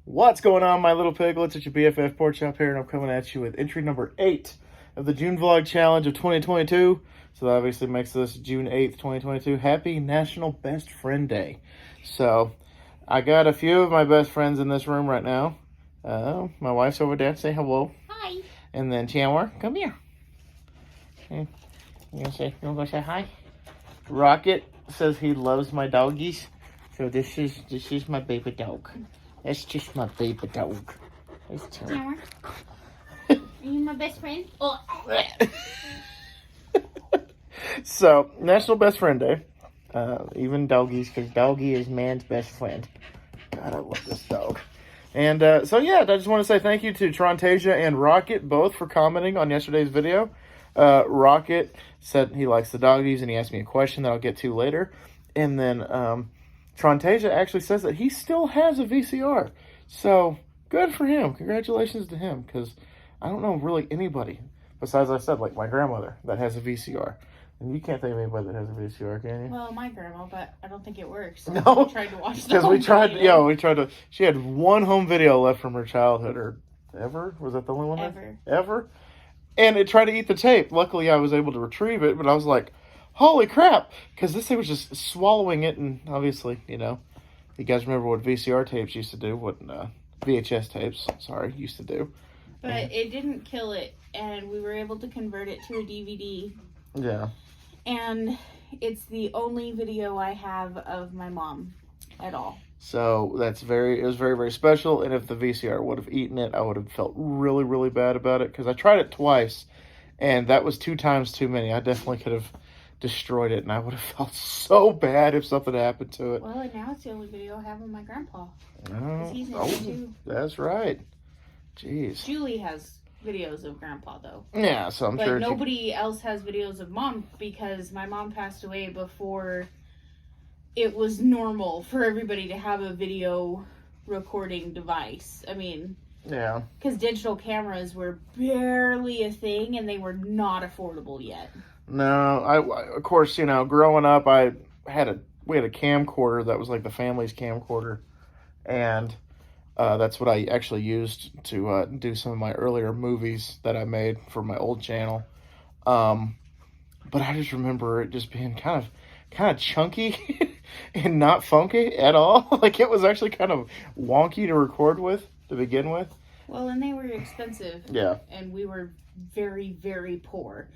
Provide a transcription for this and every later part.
What's going on, my little piglets? It's your BFF Pork Chop here, and I'm coming at you with entry number 8 of the June Vlog Challenge of 2022. So that obviously makes this June 8th, 2022. Happy National Best Friend Day. So I got a few of my best friends in this room right now. My wife's over there. Say hello. Hi. And then Chandler, come here. Okay. You wanna go say hi? Rocket says he loves my doggies. So this is my baby dog. That's just my baby dog. That's Chandler. Are you my best friend? Oh. So, National Best Friend Day. Even doggies, because doggy is man's best friend. God, I love this dog. And so, yeah, I just want to say thank you to Trontasia and Rocket, both for commenting on yesterday's video. Rocket said he likes the doggies, and he asked me a question that I'll get to later. And then Trontasia actually says that he still has a VCR. So, good for him. Congratulations to him, because I don't know really anybody, besides I said, like my grandmother, that has a VCR. And you can't think of anybody that has a VCR, can you? Well, my grandma, but I don't think it works. No. We tried to watch Because we tried to, she had one home video left from her childhood, or ever? Was that the only one? Ever? And it tried to eat the tape. Luckily, I was able to retrieve it, but I was like, holy crap, because this thing was just swallowing it, and obviously, you guys remember what VCR tapes used to do, what VHS tapes, used to do. But it didn't kill it, and we were able to convert it to a DVD. Yeah. And it's the only video I have of my mom at all. So it was very, very special, and if the VCR would have eaten it, I would have felt really, really bad about it, because I tried it twice, and that was 2 times too many. I definitely could have destroyed it, and I would have felt so bad if something happened to it. Well, and now it's the only video I have of my grandpa. Oh, he's in it too. That's right. Jeez. Julie has videos of grandpa, though. Yeah, so I'm sure. But nobody else has videos of mom, because my mom passed away before it was normal for everybody to have a video recording device. I mean, yeah, because digital cameras were barely a thing, and they were not affordable yet. No, I of course, growing up, we had a camcorder that was like the family's camcorder, and that's what I actually used to do some of my earlier movies that I made for my old channel. But I just remember it just being kind of chunky and not funky at all. Like, it was actually kind of wonky to record with to begin with. Well, and they were expensive. Yeah. And we were very, very poor.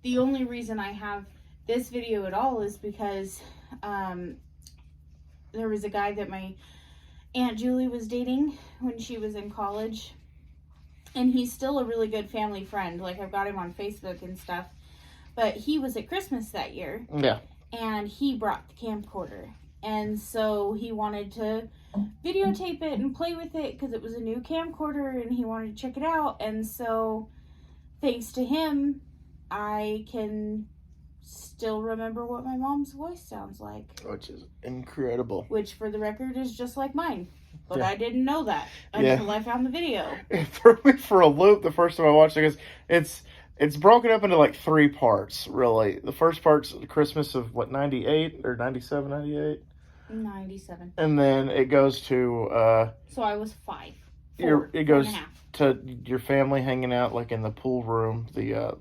The only reason I have this video at all is because there was a guy that my Aunt Julie was dating when she was in college. And he's still a really good family friend. Like, I've got him on Facebook and stuff. But he was at Christmas that year. Yeah. And he brought the camcorder. And so he wanted to videotape it and play with it because it was a new camcorder and he wanted to check it out. And so, thanks to him, I can still remember what my mom's voice sounds like. Which is incredible. Which, for the record, is just like mine. But yeah. I didn't know that until I found the video. It threw me for a loop the first time I watched it, because it's broken up into like 3 parts, really. The first part's Christmas of, 98 or 97, 98? 97. And then it goes to... so I was 5. It goes to your family hanging out, like, in the pool room, the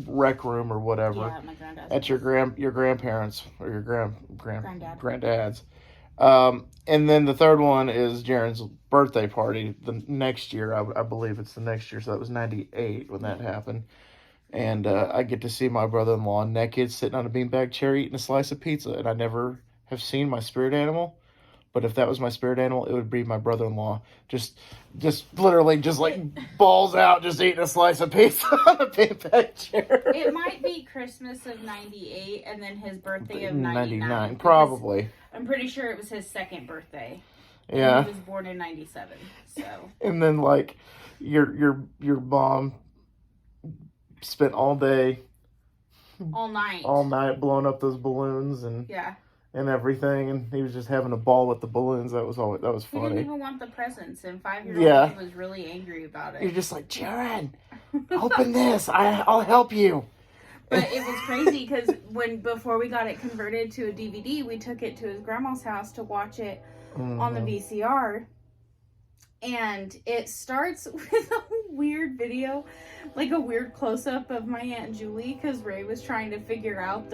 rec room or whatever. Yeah, at my granddad's. At your grandparents, or your granddad's. And then the third one is Jaren's birthday party the next year. I believe it's the next year, so that was 98 when that happened. And I get to see my brother-in-law naked, sitting on a beanbag chair eating a slice of pizza, and I never have seen my spirit animal. But if that was my spirit animal, it would be my brother-in-law. Just literally, just like balls out, just eating a slice of pizza on a beanbag chair. It might be Christmas of 98 and then his birthday of 99. Probably. I'm pretty sure it was his second birthday. Yeah. He was born in 97, so. And then, like, your mom spent all day. All night blowing up those balloons and. Yeah. And everything, and he was just having a ball with the balloons. That was funny. He didn't even want the presents, and 5-year-old was really angry about it. You're just like, Jaren, open this. I'll help you. But it was crazy because before we got it converted to a DVD, we took it to his grandma's house to watch it on the VCR, And it starts with a weird video, like a weird close-up of my Aunt Julie, because Ray was trying to figure out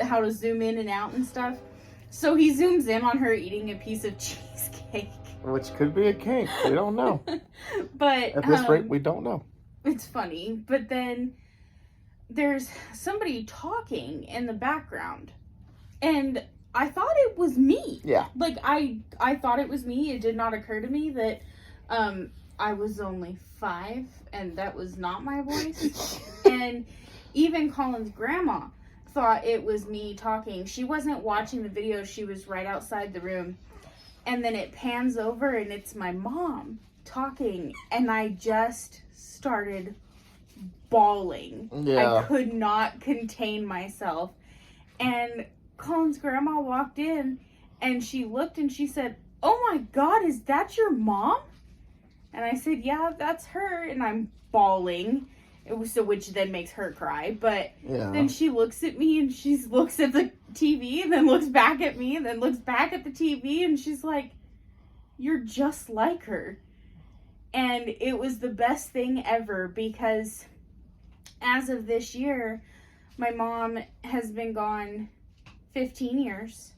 how to zoom in and out and stuff. So he zooms in on her eating a piece of cheesecake. Which could be a cake. We don't know. But at this rate, we don't know. It's funny. But then there's somebody talking in the background. And I thought it was me. Yeah. Like, I thought it was me. It did not occur to me that I was only 5 and that was not my voice. And even Colin's grandma thought it was me talking. She wasn't watching the video. She was right outside the room. And then it pans over and it's my mom talking. And I just started bawling. Yeah. I could not contain myself. And Colin's grandma walked in and she looked and she said, "Oh my God, is that your mom?" And I said, "Yeah, that's her." And I'm bawling. Which then makes her cry. But then she looks at me and she looks at the TV and then looks back at me and then looks back at the TV and she's like, "You're just like her." And it was the best thing ever because as of this year, my mom has been gone 15 years,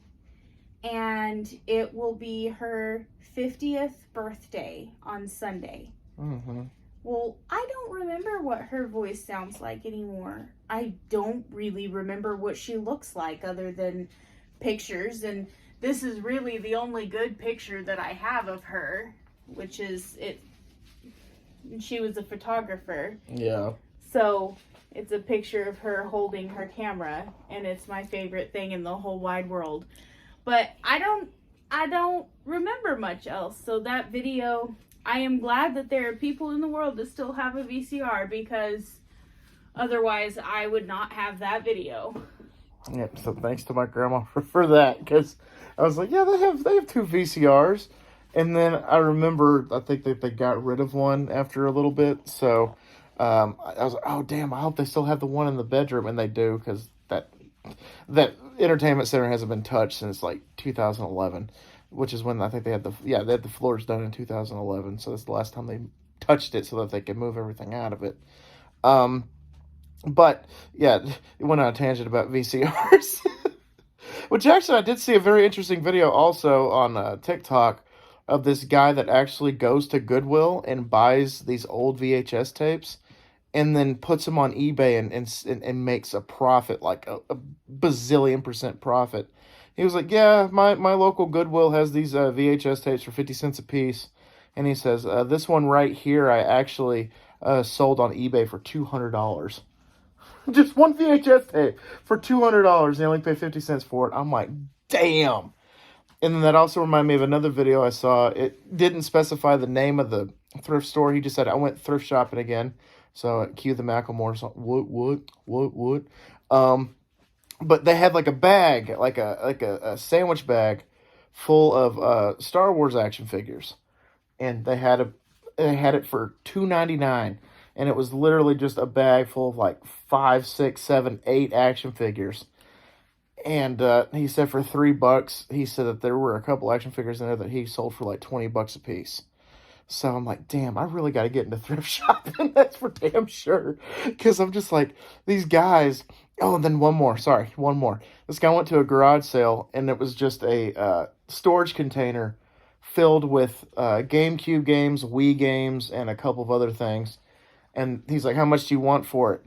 and it will be her 50th birthday on Sunday. Mm-hmm. Well, I don't remember what her voice sounds like anymore. I don't really remember what she looks like other than pictures, and this is really the only good picture that I have of her, which is it. She was a photographer. Yeah. So it's a picture of her holding her camera, and it's my favorite thing in the whole wide world. But I don't remember much else. So that video, I am glad that there are people in the world that still have a VCR, because otherwise I would not have that video. Yep. So thanks to my grandma for that, because I was like, yeah, they have 2 VCRs, and then I remember I think that they got rid of one after a little bit. So I was like, oh damn, I hope they still have the one in the bedroom, and they do, because that entertainment center hasn't been touched since like 2011, which is when I think they had the floors done in 2011. So that's the last time they touched it so that they could move everything out of it. But yeah, it went on a tangent about VCRs, which actually I did see a very interesting video also on TikTok of this guy that actually goes to Goodwill and buys these old VHS tapes and then puts them on eBay and makes a profit, like a bazillion% profit. He was like, yeah, my local Goodwill has these VHS tapes for 50 cents a piece. And he says, this one right here I actually sold on eBay for $200. Just one VHS tape for $200. They only pay 50 cents for it. I'm like, damn. And then that also reminded me of another video I saw. It didn't specify the name of the thrift store. He just said, I went thrift shopping again. So cue the Macklemore song. What? But they had like a bag, like a sandwich bag full of Star Wars action figures. And they had it for $2.99. And it was literally just a bag full of like 5, 6, 7, 8 action figures. And he said for $3, he said that there were a couple action figures in there that he sold for like $20 a piece. So I'm like, damn, I really got to get into thrift shopping. That's for damn sure. Because I'm just like, these guys. Oh, and then one more. This guy went to a garage sale, and it was just a storage container filled with GameCube games, Wii games, and a couple of other things. And he's like, how much do you want for it?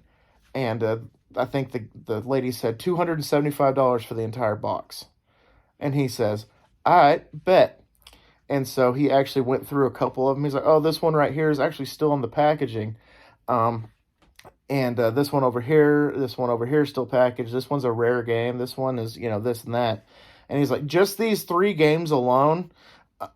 And I think the lady said $275 for the entire box. And he says, all right, bet. And so he actually went through a couple of them. He's like, oh, this one right here is actually still in the packaging. And this one over here is still packaged. This one's a rare game. This one is, this and that. And he's like, just these 3 games alone,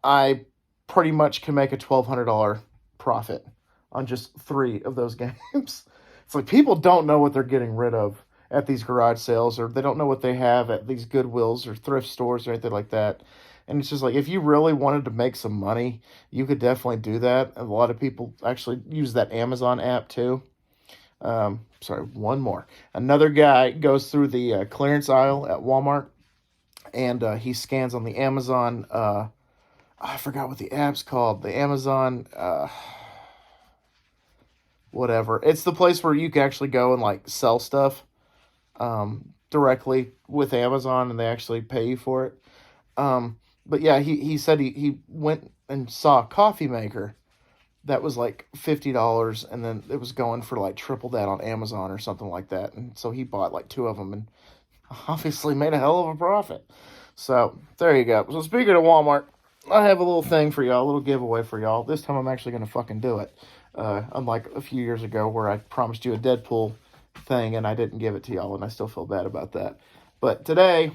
I pretty much can make a $1,200 profit on just 3 of those games. It's like people don't know what they're getting rid of at these garage sales, or they don't know what they have at these Goodwills or thrift stores or anything like that. And it's just like, if you really wanted to make some money, you could definitely do that. And a lot of people actually use that Amazon app too. Sorry, one more. Another guy goes through the clearance aisle at Walmart, and he scans on the Amazon. I forgot what the app's called. The Amazon, whatever. It's the place where you can actually go and like sell stuff directly with Amazon, and they actually pay you for it. But yeah, he said he went and saw a coffee maker that was like $50, and then it was going for like triple that on Amazon or something like that. And so he bought like 2 of them and obviously made a hell of a profit. So there you go. So speaking of Walmart, I have a little thing for y'all, a little giveaway for y'all. This time I'm actually going to fucking do it. Unlike a few years ago where I promised you a Deadpool thing and I didn't give it to y'all, and I still feel bad about that. But today,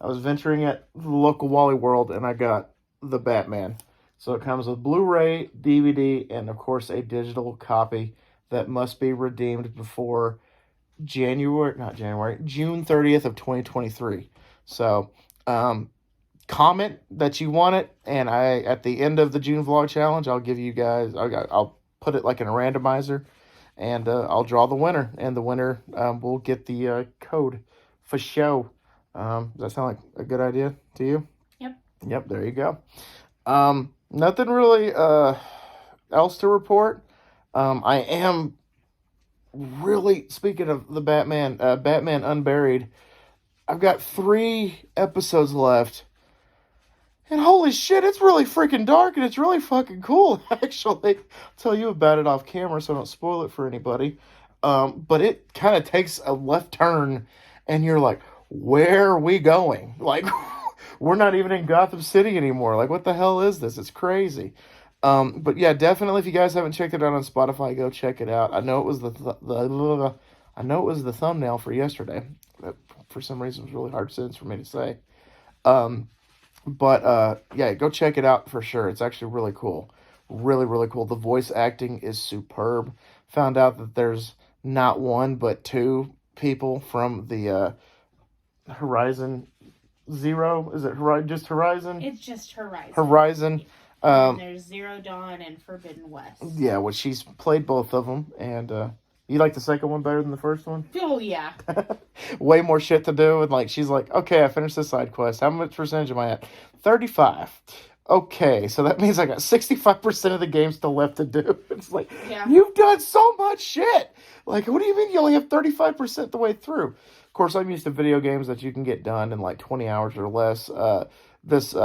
I was venturing at the local Wally World, and I got the Batman. So it comes with Blu-ray, DVD, and of course a digital copy that must be redeemed before June 30th of 2023. So, comment that you want it, and at the end of the June vlog challenge, I'll give you guys, I'll put it like in a randomizer, and I'll draw the winner, and the winner will get the code for show. Does that sound like a good idea to you? Yep, there you go. Nothing really else to report. I am really, speaking of the Batman, Batman Unburied, I've got 3 episodes left. And holy shit, it's really freaking dark, and it's really fucking cool, actually. I'll tell you about it off camera so I don't spoil it for anybody. But it kind of takes a left turn, and you're like, where are we going? Like, we're not even in Gotham City anymore. Like, what the hell is this? It's crazy. But yeah, definitely, if you guys haven't checked it out on Spotify, go check it out. I know it was the thumbnail for yesterday. For some reason, it was really hard sentence for me to say. But yeah, go check it out for sure. It's actually really cool. Really, really cool. The voice acting is superb. Found out that there's not 1, but 2 people from the Horizon Zero. Is it just Horizon? It's just Horizon. Horizon. And there's Zero Dawn and Forbidden West. Yeah, well, she's played both of them. And you like the second one better than the first one? Oh, yeah. Way more shit to do. And like, she's like, okay, I finished this side quest. How much percentage am I at? 35. Okay, so that means I got 65% of the game still left to do. It's like, yeah. You've done so much shit. Like, what do you mean you only have 35% the way through? Of course, I'm used to video games that you can get done in like 20 hours or less. This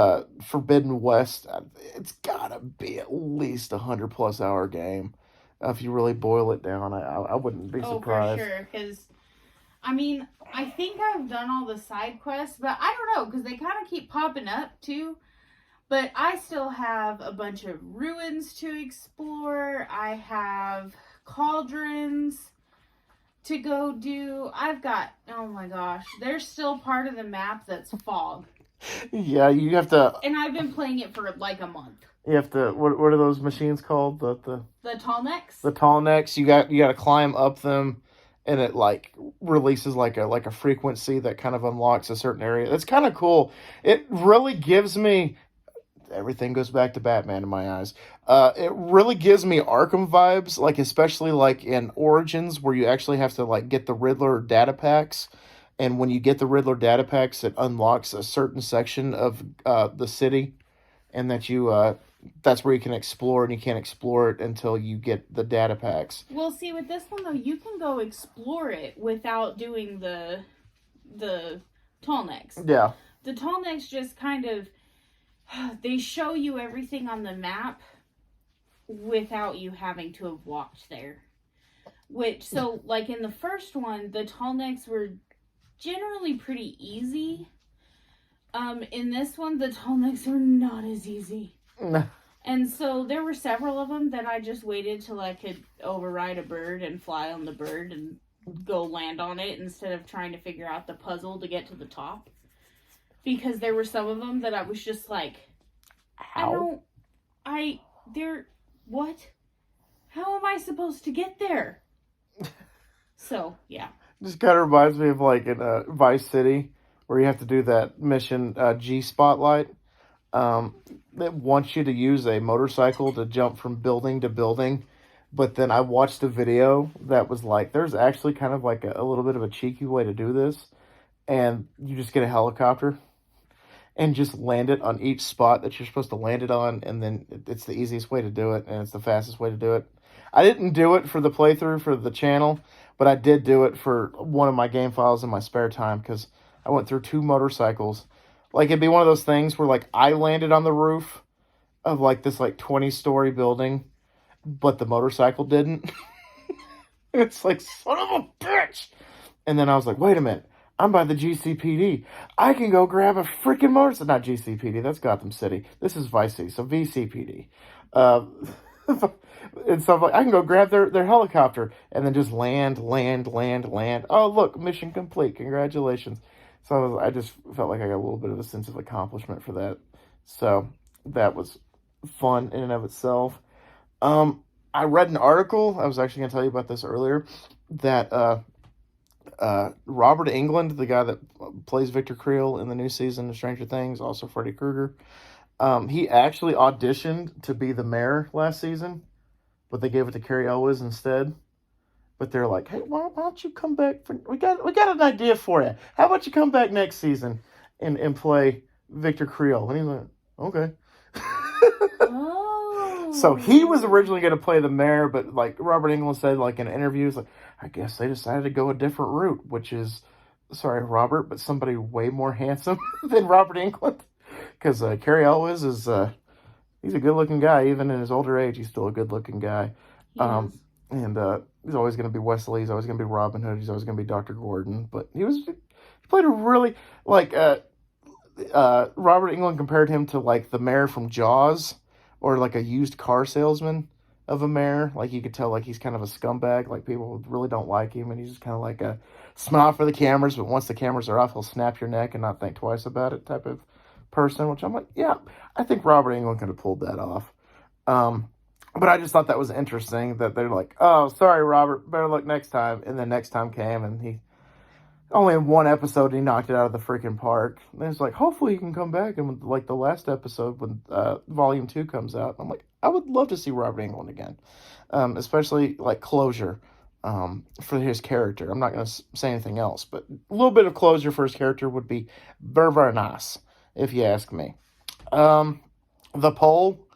Forbidden West, it's gotta be at least 100+ hour game. If you really boil it down, I wouldn't be surprised. Oh, for sure, because, I mean, I think I've done all the side quests, but I don't know, because they kind of keep popping up, too. But I still have a bunch of ruins to explore. I have cauldrons to go do. I've got, oh my gosh, there's still part of the map that's fog. Yeah, you have to... And I've been playing it for like a month. You have to, what are those machines called? The tall necks? The tall necks. You got to climb up them, and it like releases like a frequency that kind of unlocks a certain area. It's kind of cool. It really gives me... Everything goes back to Batman in my eyes. It really gives me Arkham vibes, like especially like in Origins, where you actually have to like get the Riddler data packs, and when you get the Riddler data packs, it unlocks a certain section of the city, and that's where you can explore, and you can't explore it until you get the data packs. Well, see, with this one though, you can go explore it without doing the tall necks. Yeah, the tall necks just kind of. They show you everything on the map without you having to have walked there. So, like in the first one, the tall necks were generally pretty easy. In this one, the tall necks are not as easy. And so there were several of them that I just waited till I could override a bird and fly on the bird and go land on it instead of trying to figure out the puzzle to get to the top. Because there were some of them that I was just like, what? How am I supposed to get there? So, yeah. Just kind of reminds me of like in Vice City, where you have to do that mission G Spotlight. It wants you to use a motorcycle to jump from building to building. But then I watched a video that was like, there's actually kind of like a little bit of a cheeky way to do this. And you just get a helicopter. and just land it on each spot that you're supposed to land it on, and then it's the easiest way to do it, and it's the fastest way to do it. I didn't do it for the playthrough for the channel, but I did do it for one of my game files in my spare time, because I went through 2 motorcycles. Like, it'd be one of those things where, like, I landed on the roof of, like, this, like, 20-story building, but the motorcycle didn't. It's like, son of a bitch! And then I was like, wait a minute. I'm by the GCPD. I can go grab a freaking motorcycle. Not GCPD, that's Gotham City. This is Vice City, so VCPD. And so I'm like, I can go grab their helicopter and then just land. Oh, look, mission complete. Congratulations. So I just felt like I got a little bit of a sense of accomplishment for that. So that was fun in and of itself. I read an article, I was actually going to tell you about this earlier, that Robert Englund, the guy that plays Victor Creel in the new season of Stranger Things, also Freddy Krueger, he actually auditioned to be the mayor last season, but they gave it to Carrie Elwes instead. But they're like, hey, why don't you come back? We got an idea for you. How about you come back next season and play Victor Creel? And he's like, okay. So he was originally going to play the mayor, but like Robert Englund said, like in interviews, like, I guess they decided to go a different route, which is, sorry, Robert, but somebody way more handsome than Robert Englund. Because Carrie Elwes is, he's a good-looking guy. Even in his older age, he's still a good-looking guy. And he's always going to be Wesley. He's always going to be Robin Hood. He's always going to be Dr. Gordon. But he played a really, like, Robert Englund compared him to, like, the mayor from Jaws, or like a used car salesman of a mayor. Like, you could tell, like, he's kind of a scumbag. Like, people really don't like him, and he's just kind of like a smile for the cameras, but once the cameras are off, he'll snap your neck and not think twice about it type of person, which I'm like, yeah, I think Robert Englund could have pulled that off. But I just thought that was interesting that they're like, oh, sorry, Robert, better luck next time. And then next time came, and he only in one episode he knocked it out of the freaking park. And it's like, hopefully he can come back and like the last episode when Volume 2 comes out. I'm like, I would love to see Robert Englund again, especially like closure for his character. I'm not going to say anything else, but a little bit of closure for his character would be very nice, if you ask me. The poll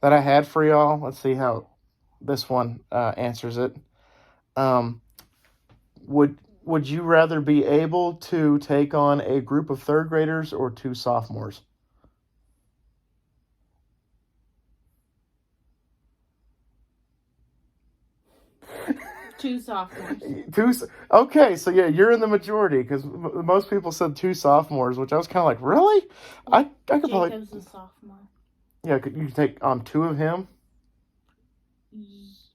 that I had for y'all, let's see how this one answers it. Would you rather be able to take on a group of third graders or 2 sophomores? Two sophomores. Okay, so yeah, you're in the majority, because most people said 2 sophomores, which I was kind of like, really? I could probably... Jacob's a sophomore. Yeah, you could take on 2 of him?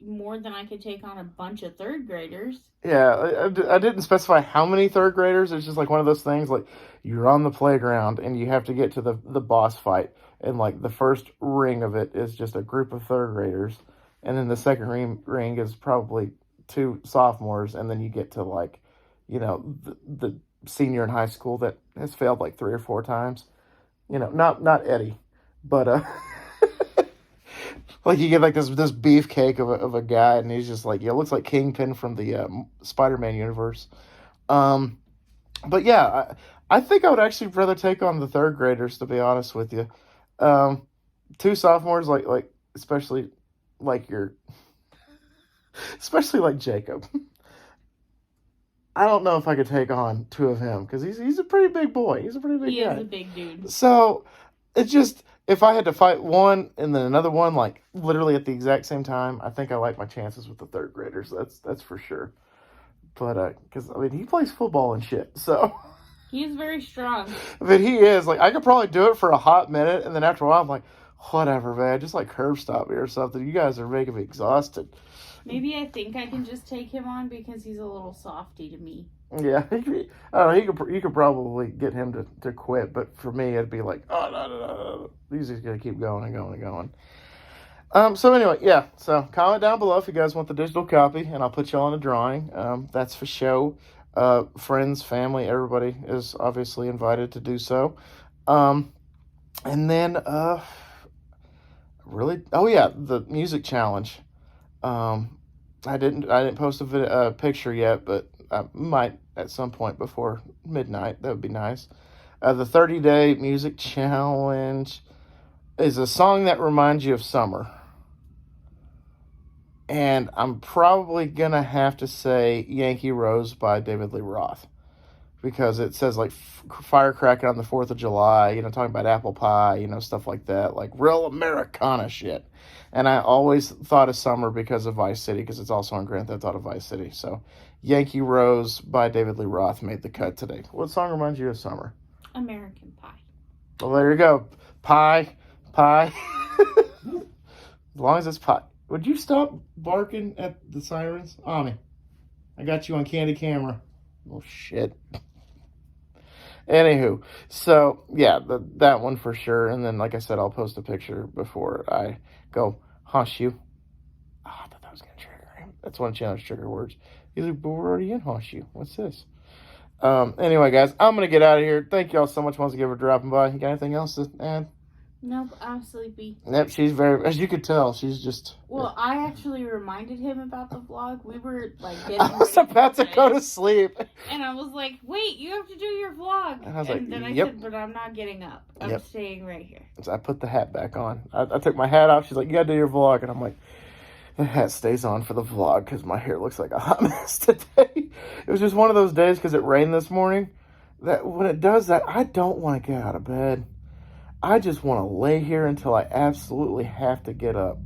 More than I could take on a bunch of third graders. Yeah, I didn't specify how many third graders. It's just like one of those things, like, you're on the playground and you have to get to the boss fight, and like the first ring of it is just a group of third graders, and then the second ring is probably 2 sophomores, and then you get to, like, you know, the senior in high school that has failed like 3 or 4 times. You know, not Eddie, but like, you get like this beefcake of a guy, and he's just like, yeah, looks like Kingpin from the Spider-Man universe. But yeah, I think I would actually rather take on the third graders, to be honest with you. 2 sophomores, like especially like especially like Jacob. I don't know if I could take on 2 of him, because he's a pretty big boy. He's a pretty big guy. He is a big dude. So it's just, if I had to fight one and then another one, like literally at the exact same time, I think I like my chances with the third graders. That's for sure. But because I mean, he plays football and shit, so he is very strong. But he is, like, I could probably do it for a hot minute, and then after a while, I'm like, whatever, man, just like curb stop me or something. You guys are making me exhausted. Maybe I think I can just take him on because he's a little softy to me. Yeah, I don't know. You could probably get him to quit, but for me, it'd be like, oh no. He's just gonna keep going and going and going. So anyway, yeah. So comment down below if you guys want the digital copy, and I'll put y'all in a drawing. That's for show. Friends, family, everybody is obviously invited to do so. And then really, oh yeah, the music challenge. I didn't post a picture yet, but I might at some point before midnight. That would be nice. The 30-day music challenge is a song that reminds you of summer. And I'm probably going to have to say Yankee Rose by David Lee Roth. Because it says, like, firecracker on the 4th of July, you know, talking about apple pie, you know, stuff like that. Like, real Americana shit. And I always thought of summer because of Vice City, because it's also on Grand Theft Auto Vice City. So, Yankee Rose by David Lee Roth made the cut today. What song reminds you of summer? American Pie. Well, there you go. Pie. As long as it's pie. Would you stop barking at the sirens? Ami, I got you on candy camera. Oh, shit. Anywho, so, yeah, that one for sure. And then, like I said, I'll post a picture before I go, hush you. Oh, I thought that was going to trigger him. That's one of Chandler's trigger words. He's like, but we're already in hush you. What's this? Anyway, guys, I'm going to get out of here. Thank you all so much once again for dropping by. You got anything else to add? Nope, I'm sleepy. Yep, she's very, as you could tell, she's just... Well, I actually reminded him about the vlog. We were, like, getting I was about to go to sleep. And I was like, wait, you have to do your vlog. And I was like, then I yep. said, but I'm not getting up. I'm staying right here. So I put the hat back on. I took my hat off. She's like, you got to do your vlog. And I'm like, the hat stays on for the vlog because my hair looks like a hot mess today. It was just one of those days because it rained this morning that when it does that, I don't want to get out of bed. I just want to lay here until I absolutely have to get up.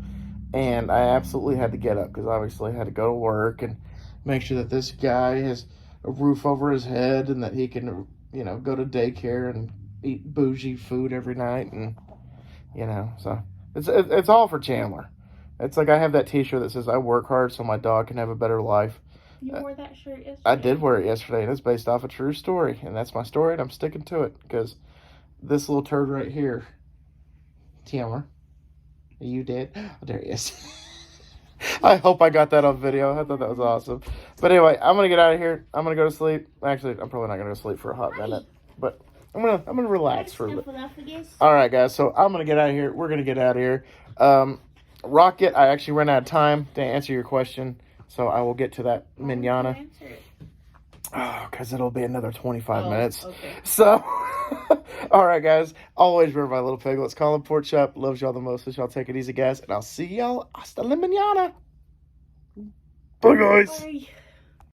And I absolutely had to get up because obviously I had to go to work and make sure that this guy has a roof over his head and that he can, you know, go to daycare and eat bougie food every night. And, you know, so it's all for Chandler. It's like I have that t-shirt that says I work hard so my dog can have a better life. You wore that shirt yesterday? I did wear it yesterday, and it's based off a true story. And that's my story, and I'm sticking to it because... This little turd right here, Chandler, are you dead? Oh, there he is. I hope I got that on video. I thought that was awesome. But anyway, I'm gonna get out of here. I'm gonna go to sleep. Actually, I'm probably not gonna go to sleep for a hot minute, but I'm gonna relax for a bit. All right, guys. So I'm gonna get out of here. We're gonna get out of here. Rocket, I actually ran out of time to answer your question, so I will get to that manana. Oh, because it'll be another 25 minutes. Okay. So, all right, guys. Always remember my little piglets. Call them Pork Chop. Loves y'all the most. So y'all take it easy, guys. And I'll see y'all hasta la mañana. Bye, guys. Bye.